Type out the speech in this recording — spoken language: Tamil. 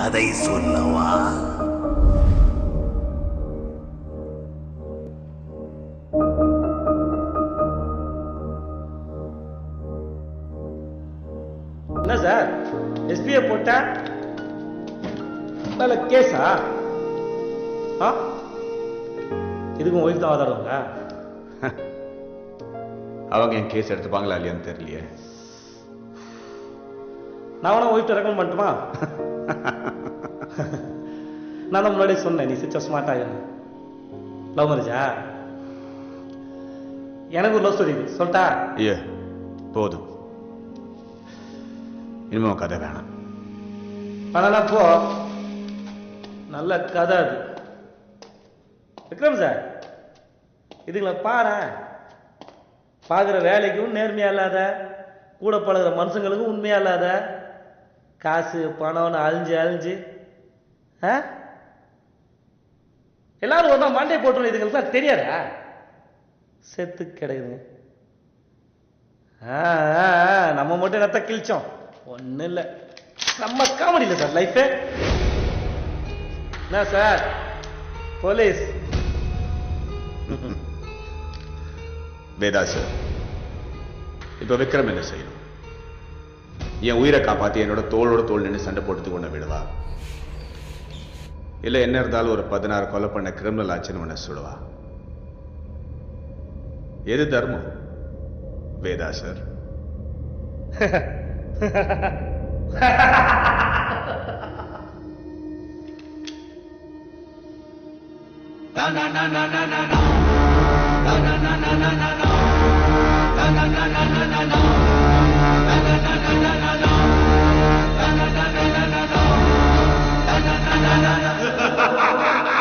கதை சொல்லவா? என்ன சார் எஸ்பிஐ போட்டா மேல கேஸா? இதுக்கும் ஒய்ஃப் தான் ஆதாரங்க. அவங்க என் கேஸ் எடுத்துப்பாங்களா இல்லையான்னு தெரியலையே. நான் வேணா ஒய்ஃப்ட்ட ரெக்கமெண்ட் பண்ணட்டுமா? நான் தான் முன்னாடியே சொன்னேன், நீ சிச்ச ஸ்மார்ட் ஆகிடும். லவ் மேரேஜா? எனக்கு ஒரு லவ் ஸ்டோரி சொல்லிட்டா? ஐயா போதும், இனிமே கதை வேணாம். ஆனால் போ, நல்ல கதை அது. விக்ரம் சார், இதுங்களை பாரு. பார்க்குற வேலைக்கும் நேர்மையா இல்லாத, கூட பழகிற மனுஷங்களுக்கும் உண்மையா இல்லாத, காசு பணம்னு அழிஞ்சு அழிஞ்சு எல்லாரும் ஒரு நாள் மண்டே போட்டு இதுங்களுக்கு தான் தெரியாதா? செத்து கிடைக்குதுங்க. நம்ம மட்டும் ரத்த கிழிச்சோம், ஒன்றும் இல்லை. நம்ம காமெடி இல்லை சார் லைஃபு. என்ன சார் போலீஸ்? வேதா சார், இப்ப விக்ரம் என்ன செய்யணும்? என் உயிரை காப்பாத்தி என்னோட தோளோட தோல் நின்று சண்டை போட்டு கொண்டு விடுவா, இல்ல என்ன இருந்தாலும் ஒரு 16 கொலை பண்ண கிரிமினல் ஆச்சுன்னு உன்னை சொல்லுவா? எது தர்மம் Vedha sir? Ha ha ha ha ha!